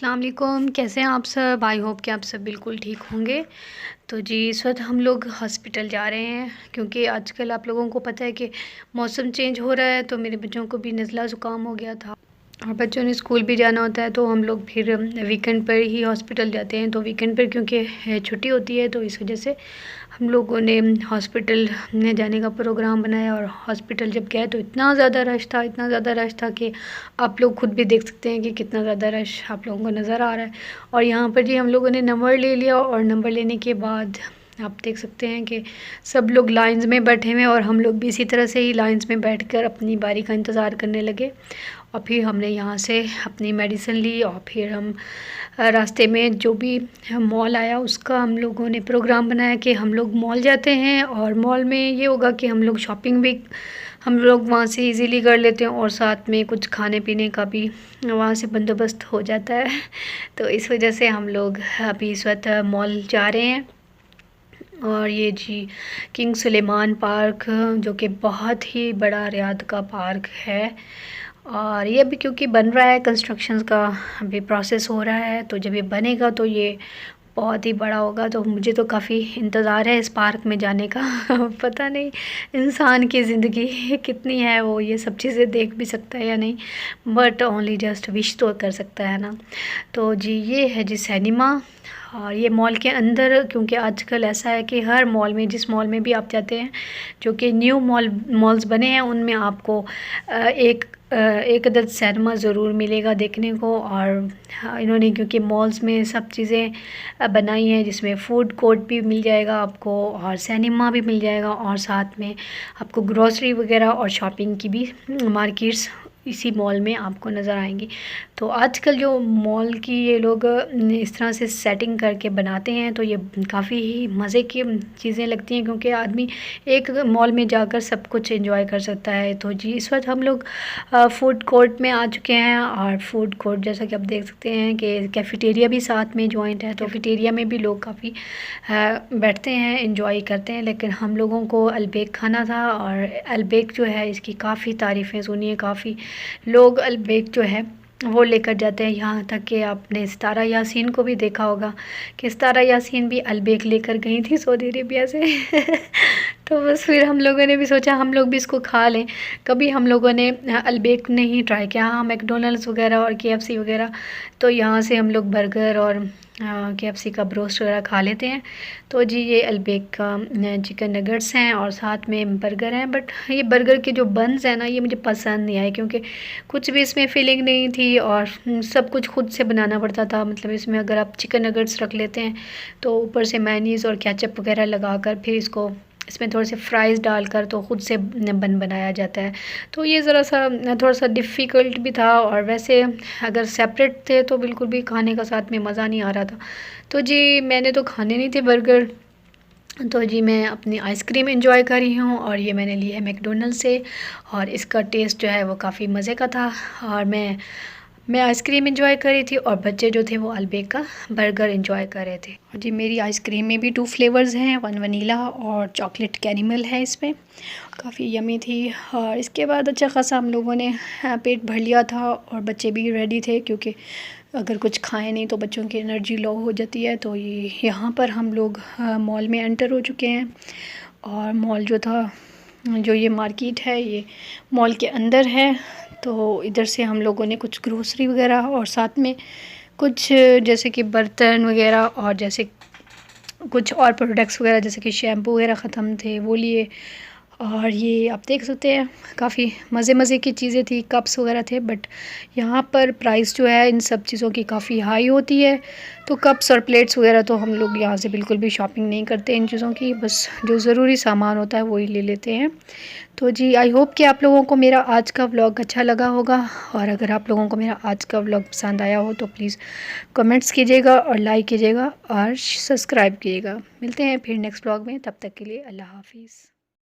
अस्सलाम वालेकुम, कैसे हैं आप सब। आई होप कि आप सब बिल्कुल ठीक होंगे। तो जी इस वक्त हम लोग हॉस्पिटल जा रहे हैं क्योंकि आजकल आप लोगों को पता है कि मौसम चेंज हो रहा है। तो मेरे बच्चों को भी नज़ला ज़ुकाम हो गया था और बच्चों ने स्कूल भी जाना होता है, तो हम लोग फिर वीकेंड पर ही हॉस्पिटल जाते हैं। तो वीकेंड पर क्योंकि छुट्टी होती है तो इस वजह से हम लोगों ने हॉस्पिटल में जाने का प्रोग्राम बनाया। और हॉस्पिटल जब गए तो इतना ज़्यादा रश था, इतना ज़्यादा रश था कि आप लोग खुद भी देख सकते हैं कि कितना ज़्यादा रश आप लोगों को नज़र आ रहा है। और यहाँ पर जी हम लोगों ने नंबर ले लिया और नंबर लेने के बाद आप देख सकते हैं कि सब लोग लाइंस में बैठे हुए हैं और हम लोग भी इसी तरह से ही लाइंस में बैठकर अपनी बारी का इंतज़ार करने लगे। और फिर हमने यहाँ से अपनी मेडिसिन ली और फिर हम रास्ते में जो भी मॉल आया उसका हम लोगों ने प्रोग्राम बनाया कि हम लोग मॉल जाते हैं। और मॉल में ये होगा कि हम लोग शॉपिंग भी हम लोग वहाँ से इजीली कर लेते हैं और साथ में कुछ खाने पीने का भी वहाँ से बंदोबस्त हो जाता है। तो इस वजह से हम लोग अभी इस वक्त मॉल जा रहे हैं। और ये जी किंग सुलेमान पार्क जो कि बहुत ही बड़ा रियाद का पार्क है। और ये अभी क्योंकि बन रहा है, कंस्ट्रक्शंस का अभी प्रोसेस हो रहा है, तो जब ये बनेगा तो ये बहुत ही बड़ा होगा। तो मुझे तो काफ़ी इंतज़ार है इस पार्क में जाने का। पता नहीं इंसान की ज़िंदगी कितनी है, वो ये सब चीज़ें देख भी सकता है या नहीं, बट ओनली जस्ट विश तो कर सकता है ना। तो जी ये है जी सिनेमा। और ये मॉल के अंदर क्योंकि आजकल ऐसा है कि हर मॉल में, जिस मॉल में भी आप जाते हैं जो कि न्यू मॉल्स बने हैं, उनमें आपको एक अदद सिनेमा ज़रूर मिलेगा देखने को। और इन्होंने क्योंकि मॉल्स में सब चीज़ें बनाई हैं जिसमें फ़ूड कोर्ट भी मिल जाएगा आपको और सिनेमा भी मिल जाएगा और साथ में आपको ग्रॉसरी वगैरह और शॉपिंग की भी मार्केट्स इसी मॉल में आपको नज़र आएंगी। तो आजकल जो मॉल की ये लोग इस तरह से सेटिंग करके बनाते हैं तो ये काफ़ी ही मज़े की चीज़ें लगती हैं क्योंकि आदमी एक मॉल में जाकर सब कुछ एंजॉय कर सकता है। तो जी इस वक्त हम लोग फ़ूड कोर्ट में आ चुके हैं। और फ़ूड कोर्ट जैसा कि आप देख सकते हैं कि कैफ़ेटेरिया भी साथ में जॉइंट है, तो कैफ़ेटेरिया में भी लोग काफ़ी बैठते हैं, एंजॉय करते हैं। लेकिन हम लोगों को अलबेक खाना था और अलबेक जो है इसकी काफ़ी तारीफ़ें सुनी है, काफ़ी लोग अलबेक जो है वो लेकर जाते हैं। यहाँ तक कि आपने सितारा यासीन को भी देखा होगा कि सितारा यासीन भी अलबेक लेकर गई थी सऊदी अरेबिया से। तो बस फिर हम लोगों ने भी सोचा हम लोग भी इसको खा लें। कभी हम लोगों ने अलबेक नहीं ट्राई किया, हाँ मैकडोनल्ड्स वगैरह और केएफसी वगैरह, तो यहाँ से हम लोग बर्गर और केएफसी का ब्रोस्ट वगैरह खा लेते हैं। तो जी ये अलबेक का चिकन नगेट्स हैं और साथ में बर्गर हैं। बट ये बर्गर के जो बन्स हैं ना ये मुझे पसंद नहीं आए क्योंकि कुछ भी इसमें फीलिंग नहीं थी और सब कुछ खुद से बनाना पड़ता था। मतलब इसमें अगर आप चिकन नगेट्स रख लेते हैं तो ऊपर से मेयोनीज़ और केचप वगैरह लगाकर फिर इसको इसमें थोड़े से फ्राइज़ डालकर तो ख़ुद से बनाया जाता है। तो ये ज़रा सा थोड़ा सा डिफ़िकल्ट भी था। और वैसे अगर सेपरेट थे तो बिल्कुल भी खाने का साथ में मज़ा नहीं आ रहा था। तो जी मैंने तो खाने नहीं थे बर्गर, तो जी मैं अपनी आइसक्रीम एंजॉय कर रही हूँ और ये मैंने ली है मैकडोनल्ड से और इसका टेस्ट जो है वो काफ़ी मज़े का था। और मैं आइसक्रीम एंजॉय कर रही थी और बच्चे जो थे वो अलबेक का बर्गर एंजॉय कर रहे थे। और जी मेरी आइसक्रीम में भी 2 फ्लेवर्स हैं, 1 वनीला और चॉकलेट कैरेमल है इसमें, काफ़ी यमी थी। और इसके बाद अच्छा खासा हम लोगों ने पेट भर लिया था और बच्चे भी रेडी थे क्योंकि अगर कुछ खाएं नहीं तो बच्चों की एनर्जी लो हो जाती है। तो ये यहाँ पर हम लोग मॉल में एंटर हो चुके हैं। और मॉल जो था, जो ये मार्केट है ये मॉल के अंदर है। तो इधर से हम लोगों ने कुछ ग्रोसरी वगैरह और साथ में कुछ जैसे कि बर्तन वगैरह और जैसे कुछ और प्रोडक्ट्स वगैरह जैसे कि शैम्पू वगैरह ख़त्म थे वो लिए। और ये आप देख सकते हैं काफ़ी मज़े की चीज़ें थी, कप्स वगैरह थे। बट यहाँ पर प्राइस जो है इन सब चीज़ों की काफ़ी हाई होती है। तो कप्स और प्लेट्स वगैरह तो हम लोग यहाँ से बिल्कुल भी शॉपिंग नहीं करते इन चीज़ों की, बस जो ज़रूरी सामान होता है वही ले लेते हैं। तो जी आई होप कि आप लोगों को मेरा आज का व्लॉग अच्छा लगा होगा। और अगर आप लोगों को मेरा आज का व्लॉग पसंद आया हो तो प्लीज़ कमेंट्स कीजिएगा और लाइक कीजिएगा और सब्सक्राइब कीजिएगा। मिलते हैं फिर नेक्स्ट व्लॉग में, तब तक के लिए अल्लाह हाफिज़।